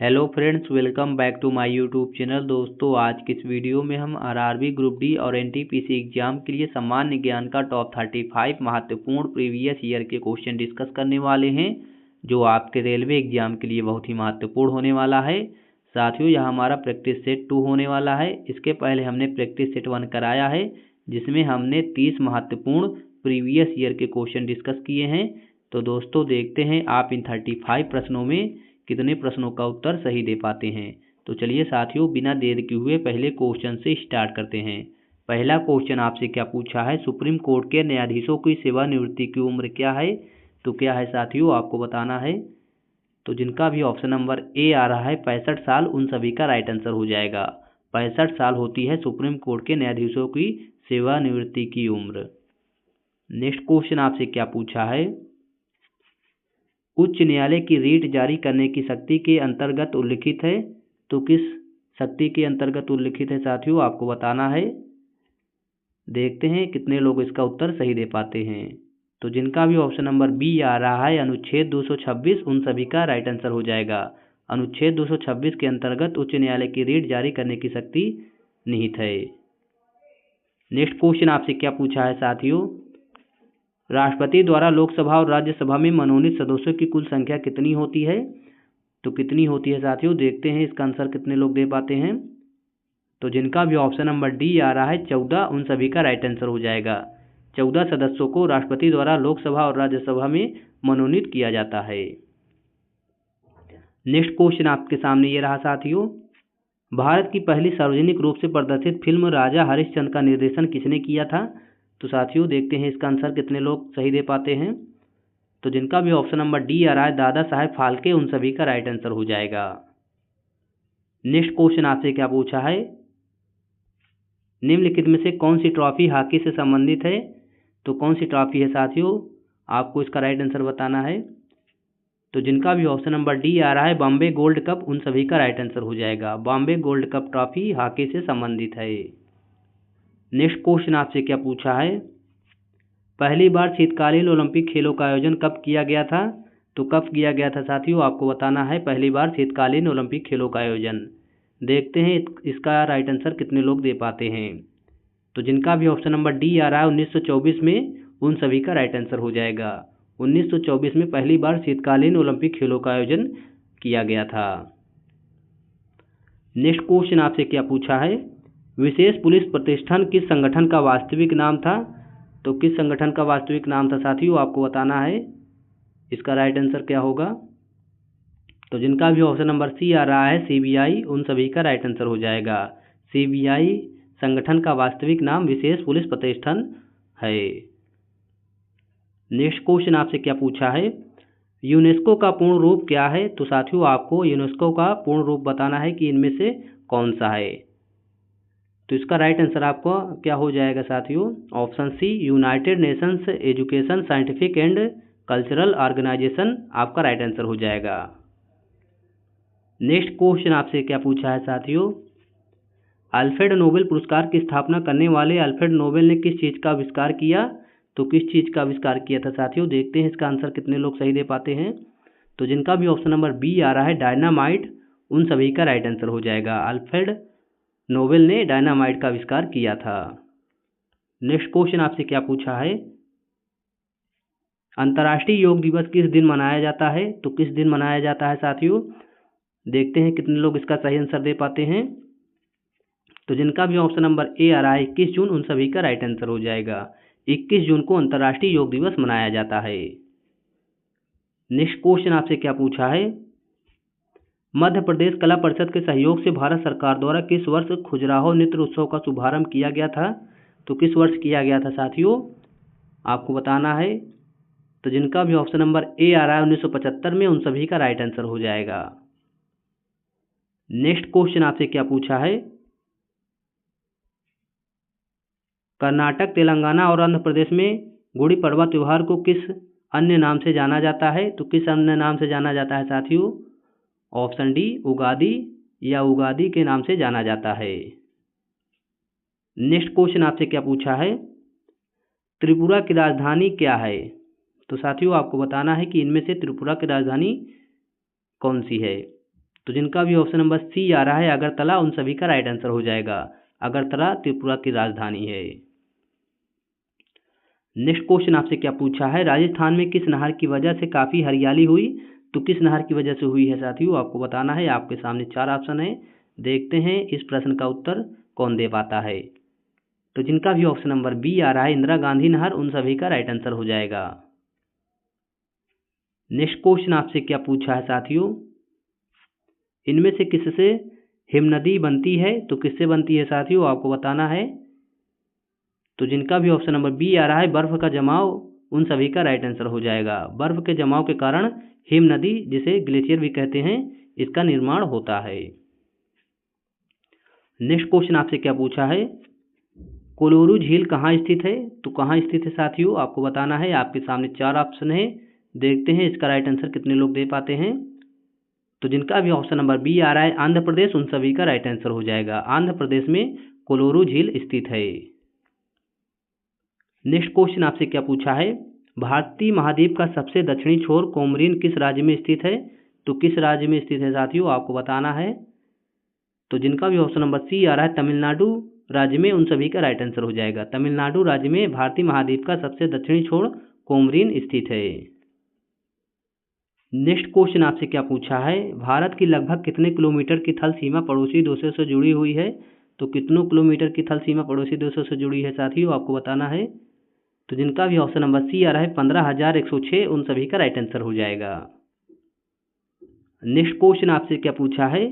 Hello friends, welcome back to my YouTube channel. दोस्तों, आज की इस वीडियो में हम आरआरबी ग्रुप डी और एनटीपीसी एग्जाम के लिए सामान्य ज्ञान का टॉप 35 महत्वपूर्ण प्रीवियस ईयर के क्वेश्चन डिस्कस करने वाले हैं, जो आपके रेलवे एग्जाम के लिए बहुत ही महत्वपूर्ण होने वाला है। साथियों, यह हमारा प्रैक्टिस सेट 2 होने वाला है। इसके पहले हमने प्रैक्टिस सेट 1 कराया है, जिसमें हमने 30 महत्वपूर्ण प्रीवियस ईयर के क्वेश्चन डिस्कस किए हैं। तो दोस्तों, देखते हैं आप इन 35 प्रश्नों में कितने प्रश्नों का उत्तर सही दे पाते हैं। तो चलिए साथियों, बिना देर किए हुए पहले क्वेश्चन से स्टार्ट करते हैं। पहला क्वेश्चन आपसे क्या पूछा है, सुप्रीम कोर्ट के न्यायाधीशों की सेवानिवृत्ति की उम्र क्या है? तो क्या है साथियों, आपको बताना है। तो जिनका भी ऑप्शन नंबर ए आ रहा है 65 साल, उन सभी का राइट आंसर हो जाएगा। 65 साल होती है सुप्रीम कोर्ट के न्यायाधीशों की सेवानिवृत्ति की उम्र। नेक्स्ट क्वेश्चन आपसे क्या पूछा है, उच्च न्यायालय की रीट जारी करने की शक्ति के अंतर्गत उल्लिखित है? तो किस शक्ति के अंतर्गत उल्लिखित है साथियों, आपको बताना है। देखते हैं कितने लोग इसका उत्तर सही दे पाते हैं। तो जिनका भी ऑप्शन नंबर बी आ रहा है अनुच्छेद 226, उन सभी का राइट आंसर हो जाएगा। अनुच्छेद 226 के अंतर्गत उच्च न्यायालय की रीट जारी करने की शक्ति निहित है। नेक्स्ट क्वेश्चन आपसे क्या पूछा है साथियों, राष्ट्रपति द्वारा लोकसभा और राज्यसभा में मनोनीत सदस्यों की कुल संख्या कितनी होती है? तो कितनी होती है साथियों, देखते हैं इसका आंसर कितने लोग दे पाते हैं। तो जिनका भी ऑप्शन नंबर डी आ रहा है 14, उन सभी का राइट आंसर हो जाएगा। 14 सदस्यों को राष्ट्रपति द्वारा लोकसभा और राज्यसभा में मनोनीत किया जाता है। नेक्स्ट क्वेश्चन आपके सामने ये रहा साथियों, भारत की पहली सार्वजनिक रूप से प्रदर्शित फिल्म राजा हरिश्चंद्र का निर्देशन किसने किया था? तो साथियों, देखते हैं इसका आंसर कितने लोग सही दे पाते हैं। तो जिनका भी ऑप्शन नंबर डी आ रहा है दादा साहेब फाल्के, उन सभी का राइट आंसर हो जाएगा। नेक्स्ट क्वेश्चन आपसे क्या पूछा है, निम्नलिखित में से कौन सी ट्रॉफी हॉकी से संबंधित है? तो कौन सी ट्रॉफी है साथियों, आपको इसका राइट आंसर बताना है। तो जिनका भी ऑप्शन नंबर डी आ रहा है बॉम्बे गोल्ड कप, उन सभी का राइट आंसर हो जाएगा। Bombay gold cup trophy hockey से संबंधित है। नेक्स्ट क्वेश्चन आपसे क्या पूछा है, पहली बार शीतकालीन ओलंपिक खेलों का आयोजन कब किया गया था? तो कब किया गया था साथियों, आपको बताना है पहली बार शीतकालीन ओलंपिक खेलों का आयोजन। देखते हैं इसका राइट आंसर कितने लोग दे पाते हैं। तो जिनका भी ऑप्शन नंबर डी आ रहा है 1924 में, उन सभी का राइट आंसर हो जाएगा। 1924 में पहली बार शीतकालीन ओलंपिक खेलों का आयोजन किया गया था। नेक्स्ट क्वेश्चन आपसे क्या पूछा है, विशेष पुलिस प्रतिष्ठान किस संगठन का वास्तविक नाम था? तो किस संगठन का वास्तविक नाम था साथियों, आपको बताना है। इसका राइट आंसर क्या होगा। तो जिनका भी ऑप्शन नंबर सी आ रहा है सीबीआई, उन सभी का राइट आंसर हो जाएगा। सीबीआई संगठन का वास्तविक नाम विशेष पुलिस प्रतिष्ठान है। नेक्स्ट क्वेश्चन आपसे क्या पूछा है, यूनेस्को का पूर्ण रूप क्या है? तो साथियों, आपको यूनेस्को का पूर्ण रूप बताना है कि इनमें से कौन सा है। तो इसका राइट आंसर आपको क्या हो जाएगा साथियों, option C United Nations education scientific and cultural organisation आपका राइट आंसर हो जाएगा। नेक्स्ट क्वेश्चन आपसे क्या पूछा है साथियों, अल्फ्रेड नोबेल पुरस्कार की स्थापना करने वाले अल्फ्रेड नोबेल ने किस चीज़ का आविष्कार किया? तो किस चीज़ का आविष्कार किया था साथियों, देखते हैं इसका आंसर कितने लोग सही दे पाते हैं। तो जिनका भी ऑप्शन नंबर बी आ रहा है डायनामाइट, उन सभी का राइट आंसर हो जाएगा। अल्फ्रेड नोबेल ने डायनामाइट का आविष्कार किया था। नेक्स्ट क्वेश्चन आपसे क्या पूछा है, अंतर्राष्ट्रीय योग दिवस किस दिन मनाया जाता है? तो किस दिन मनाया जाता है साथियों, देखते हैं कितने लोग इसका सही आंसर दे पाते हैं। तो जिनका भी ऑप्शन नंबर ए आ रहा है 21 जून, उन सभी का राइट आंसर हो जाएगा। 21 जून को अंतर्राष्ट्रीय योग दिवस मनाया जाता है। नेक्स्ट क्वेश्चन आपसे क्या पूछा है, मध्य प्रदेश कला परिषद के सहयोग से भारत सरकार द्वारा किस वर्ष खजुराहो नृत्य उत्सव का शुभारंभ किया गया था? तो किस वर्ष किया गया था साथियों, आपको बताना है। तो जिनका भी ऑप्शन नंबर ए आ रहा है 1975 में, उन सभी का राइट आंसर हो जाएगा। नेक्स्ट क्वेश्चन आपसे क्या पूछा है, कर्नाटक, तेलंगाना और आंध्र प्रदेश में गुड़ी पड़वा त्योहार को किस अन्य नाम से जाना जाता है? तो किस अन्य नाम से जाना जाता है साथियों, ऑप्शन डी उगादी या उगादी के नाम से जाना जाता है। नेक्स्ट क्वेश्चन आपसे क्या पूछा है, त्रिपुरा की राजधानी क्या है? तो साथियों, आपको बताना है कि इनमें से त्रिपुरा की राजधानी कौन सी है। तो जिनका भी ऑप्शन नंबर सी आ रहा है अगरतला, उन सभी का राइट आंसर हो जाएगा। अगरतला त्रिपुरा की राजधानी है। नेक्स्ट क्वेश्चन आपसे क्या पूछा है, राजस्थान में किस नहर की वजह से काफ़ी हरियाली हुई? तो किस नहर की वजह से हुई है साथियों, आपको बताना है। आपके सामने 4 ऑप्शन है, देखते हैं इस प्रश्न का उत्तर कौन दे पाता है। तो जिनका भी ऑप्शन नंबर बी आ रहा है इंदिरा गांधी नहर, उन सभी का राइट आंसर हो जाएगा। नेक्स्ट क्वेश्चन आपसे क्या पूछा है साथियों, इनमें से किससे हिमनदी बनती है? तो किससे बनती है साथियों, आपको बताना है। तो जिनका भी ऑप्शन नंबर बी आ रहा है बर्फ का जमाव, उन सभी का राइट आंसर हो जाएगा। बर्फ के जमाव के कारण हिम नदी, जिसे ग्लेशियर भी कहते हैं, इसका निर्माण होता है। नेक्स्ट क्वेश्चन आपसे क्या पूछा है, कोलोरू झील कहाँ स्थित है? तो कहाँ स्थित है साथियों, आपको बताना है। आपके सामने 4 ऑप्शन है, देखते हैं इसका राइट आंसर कितने लोग दे पाते हैं। तो जिनका भी ऑप्शन नंबर बी आ रहा है आंध्र प्रदेश, उन सभी का राइट आंसर हो जाएगा। आंध्र प्रदेश में कोलोरू झील स्थित है। नेक्स्ट क्वेश्चन आपसे क्या पूछा है, भारतीय महाद्वीप का सबसे दक्षिणी छोर कोमरिन किस राज्य में स्थित है? तो किस राज्य में स्थित है साथियों, आपको बताना है। तो जिनका भी ऑप्शन नंबर सी आ रहा है तमिलनाडु राज्य में, उन सभी का राइट आंसर हो जाएगा। तमिलनाडु राज्य में भारतीय महाद्वीप का सबसे दक्षिणी छोर कोमरिन स्थित है। नेक्स्ट क्वेश्चन आपसे क्या पूछा है, भारत की लगभग कितने किलोमीटर की थल सीमा पड़ोसी देशों से जुड़ी हुई है? तो कितनों किलोमीटर की थल सीमा पड़ोसी देशों से जुड़ी है साथियों, आपको बताना है। तो जिनका भी ऑप्शन नंबर सी आ रहा है 15,106, उन सभी का राइट आंसर हो जाएगा। नेक्स्ट क्वेश्चन आपसे क्या पूछा है,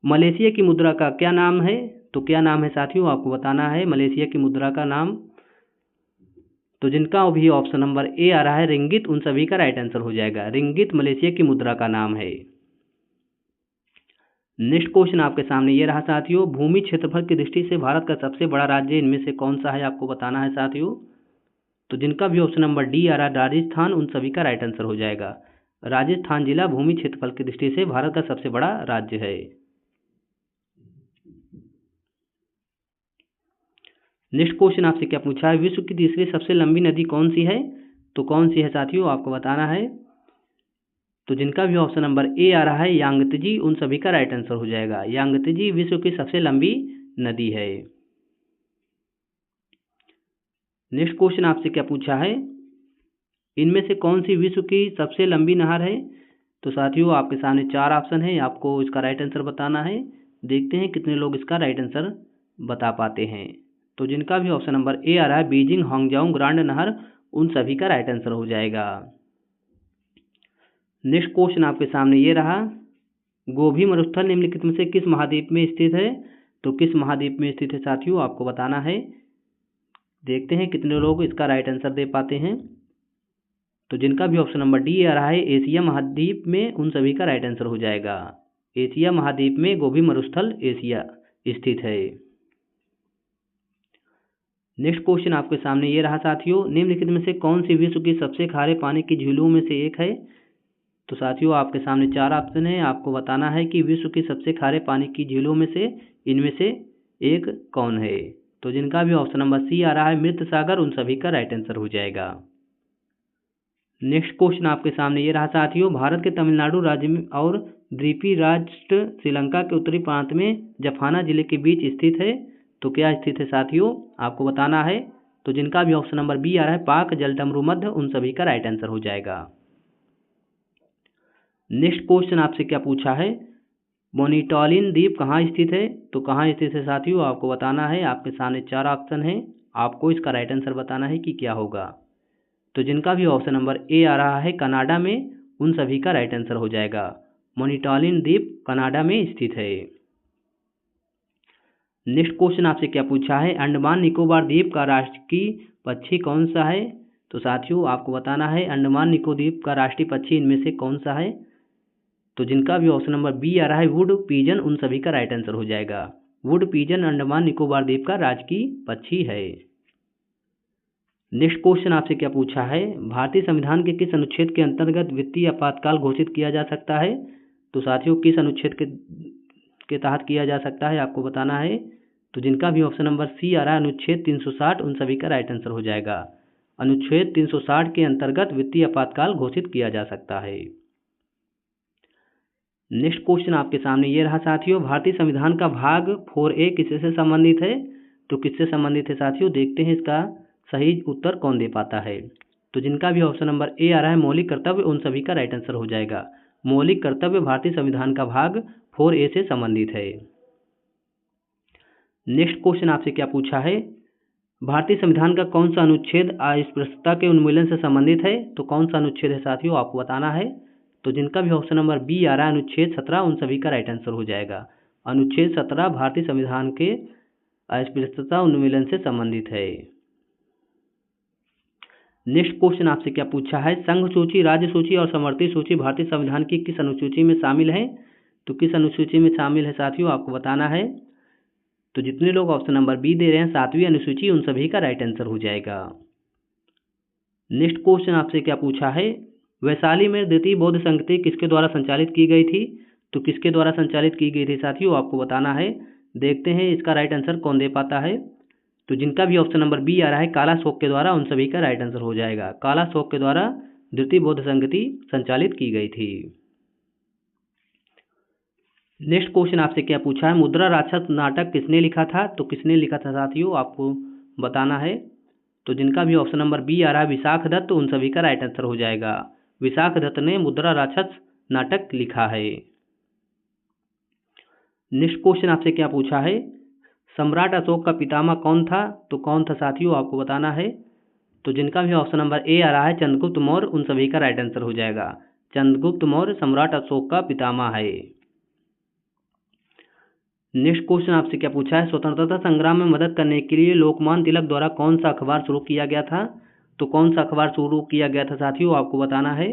मलेशिया की मुद्रा का क्या नाम है? तो क्या नाम है साथियों, आपको बताना है मलेशिया की मुद्रा का नाम। तो जिनका भी ऑप्शन नंबर ए आ रहा है रिंगित, उन सभी का राइट आंसर हो जाएगा। रिंगित मलेशिया की मुद्रा का नाम है। नेक्स्ट क्वेश्चन आपके सामने ये रहा साथियों, भूमि क्षेत्रफल की दृष्टि से भारत का सबसे बड़ा राज्य इनमें से कौन सा है, आपको बताना है साथियों। तो जिनका भी ऑप्शन नंबर डी आ रहा है राजस्थान, उन सभी का राइट आंसर हो जाएगा। राजस्थान जिला भूमि क्षेत्रफल की दृष्टि से भारत का सबसे बड़ा राज्य है। नेक्स्ट क्वेश्चन आपसे क्या पूछा है, विश्व की तीसरी सबसे लंबी नदी कौन सी है? तो कौन सी है साथियों, आपको बताना है। तो जिनका भी ऑप्शन नंबर ए आ रहा है यांगत्जी, उन सभी का राइट आंसर हो जाएगा। यांगत्जी विश्व की सबसे लंबी नदी है। नेक्स्ट क्वेश्चन आपसे क्या पूछा है, इनमें से कौन सी विश्व की सबसे लंबी नहर है? तो साथियों आपके सामने 4 ऑप्शन है, आपको इसका राइट आंसर बताना है। देखते हैं कितने लोग इसका राइट आंसर बता पाते हैं। तो जिनका भी ऑप्शन नंबर ए आ रहा है बीजिंग हांगजांग ग्रांड नहर, उन सभी का राइट आंसर हो जाएगा। नेक्स्ट क्वेश्चन आपके सामने ये रहा, गोभी मरुस्थल निम्नलिखित में से किस महाद्वीप में स्थित है? तो किस महाद्वीप में स्थित है साथियों, आपको बताना है। देखते हैं कितने लोग इसका राइट आंसर दे पाते हैं। तो जिनका भी ऑप्शन नंबर डी आ रहा है एशिया महाद्वीप में, उन सभी का राइट आंसर हो जाएगा। एशिया महाद्वीप में गोभी मरुस्थल एशिया स्थित है। नेक्स्ट क्वेश्चन आपके सामने ये रहा साथियों, निम्नलिखित में से कौन सी विश्व की सबसे खारे पानी की झीलों में से एक है? तो साथियों आपके सामने 4 ऑप्शन है, आपको बताना है कि विश्व की सबसे खारे पानी की झीलों में से इनमें से एक कौन है। तो जिनका भी ऑप्शन नंबर सी आ रहा है मृत सागर, उन सभी का राइट आंसर हो जाएगा। नेक्स्ट क्वेश्चन आपके सामने ये रहा साथियों, भारत के तमिलनाडु राज्य में और द्वीपी राष्ट्र श्रीलंका के उत्तरी प्रांत में जफाना जिले के बीच स्थित है। तो क्या स्थित है साथियों, आपको बताना है। तो जिनका भी ऑप्शन नंबर बी आ रहा है पाक जलडमरू मध्य, उन सभी का राइट आंसर हो जाएगा। नेक्स्ट क्वेश्चन आपसे क्या पूछा है, मोनिटोलिन द्वीप कहाँ स्थित है? तो कहाँ स्थित है साथियों, आपको बताना है। आपके सामने 4 ऑप्शन है, आपको इसका राइट आंसर बताना है कि क्या होगा। तो जिनका भी ऑप्शन नंबर ए आ रहा है कनाडा में, उन सभी का राइट आंसर हो जाएगा। मोनिटोलिन द्वीप कनाडा में स्थित है। नेक्स्ट क्वेश्चन आपसे क्या पूछा है, अंडमान निकोबार द्वीप का राष्ट्रीय पक्षी कौन सा है? तो साथियों आपको बताना है अंडमान निकोबार द्वीप का राष्ट्रीय पक्षी इनमें से कौन सा है। तो जिनका भी ऑप्शन नंबर बी आ रहा है वुड पीजन, उन सभी का राइट आंसर हो जाएगा। वुड पीजन अंडमान निकोबार द्वीप का राजकीय पक्षी है। नेक्स्ट क्वेश्चन आपसे क्या पूछा है, भारतीय संविधान के किस अनुच्छेद के अंतर्गत वित्तीय आपातकाल घोषित किया जा सकता है? तो साथियों किस अनुच्छेद के तहत किया जा सकता है, आपको बताना है। तो जिनका भी ऑप्शन नंबर सी आ रहा है अनुच्छेद 360, उन सभी का राइट आंसर हो जाएगा। अनुच्छेद 360 के अंतर्गत वित्तीय आपातकाल घोषित किया जा सकता है। नेक्स्ट क्वेश्चन आपके सामने ये रहा साथियों, भारतीय संविधान का भाग 4A किससे संबंधित है? तो किससे संबंधित है साथियों, देखते हैं इसका सही उत्तर कौन दे पाता है। तो जिनका भी ऑप्शन नंबर ए आ रहा है मौलिक कर्तव्य, उन सभी का राइट आंसर हो जाएगा। मौलिक कर्तव्य भारतीय संविधान का भाग 4A से संबंधित है। नेक्स्ट क्वेश्चन आपसे क्या पूछा है, भारतीय संविधान का कौन सा अनुच्छेद अस्पृश्यता के उन्मूलन से संबंधित है? तो कौन सा अनुच्छेद है साथियों, आपको बताना है। तो जिनका भी ऑप्शन नंबर बी आ रहा है अनुच्छेद 17, उन सभी का राइट आंसर हो जाएगा। अनुच्छेद 17 भारतीय संविधान के अस्पृश्यता उन्मूलन से संबंधित है। नेक्स्ट क्वेश्चन आपसे क्या पूछा है, संघ सूची, राज्य सूची और समवर्ती सूची भारतीय संविधान की किस अनुसूची में शामिल है? तो किस अनुसूची में शामिल है साथियों, आपको बताना है। तो जितने लोग ऑप्शन नंबर बी दे रहे हैं 7वीं अनुसूची, उन सभी का राइट आंसर हो जाएगा। नेक्स्ट क्वेश्चन आपसे क्या पूछा है, वैशाली में द्वितीय बौद्ध संगति किसके द्वारा संचालित की गई थी? तो किसके द्वारा संचालित की गई थी साथियों, आपको बताना है। देखते हैं इसका राइट आंसर कौन दे पाता है। तो जिनका भी ऑप्शन नंबर बी आ रहा है काला शोक के द्वारा, उन सभी का राइट आंसर हो जाएगा। काला शोक के द्वारा द्वितीय बौद्ध संगति संचालित की गई थी। नेक्स्ट क्वेश्चन आपसे क्या पूछा है, मुद्रा राक्षस नाटक किसने लिखा था? तो किसने लिखा था साथियों, आपको बताना है। तो जिनका भी ऑप्शन नंबर बी आ रहा है विशाख दत्त, उन सभी का राइट आंसर हो जाएगा। विशाख दत्त ने मुद्रा राक्षस नाटक लिखा है। नेक्स्ट क्वेश्चन आपसे क्या पूछा है, सम्राट अशोक का पितामह कौन था? तो कौन था साथियों, आपको बताना है। तो जिनका भी ऑप्शन नंबर ए आ रहा है चंद्रगुप्त मौर्य, उन सभी का राइट आंसर हो जाएगा। चंद्रगुप्त मौर्य सम्राट अशोक का पितामह है। नेक्स्ट क्वेश्चन आपसे क्या पूछा है, स्वतंत्रता संग्राम में मदद करने के लिए लोकमान्य तिलक द्वारा कौन सा अखबार शुरू किया गया था? तो कौन सा अखबार शुरू किया गया था साथियों, आपको बताना है।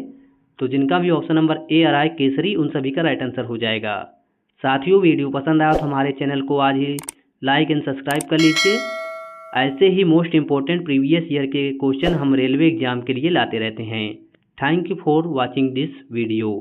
तो जिनका भी ऑप्शन नंबर ए आ रहा है केसरी, उन सभी का राइट आंसर हो जाएगा। साथियों वीडियो पसंद आया तो हमारे चैनल को आज ही लाइक एंड सब्सक्राइब कर लीजिए। ऐसे ही मोस्ट इंपॉर्टेंट प्रीवियस ईयर के क्वेश्चन हम रेलवे एग्जाम के लिए लाते रहते हैं। Thank you for watching this video.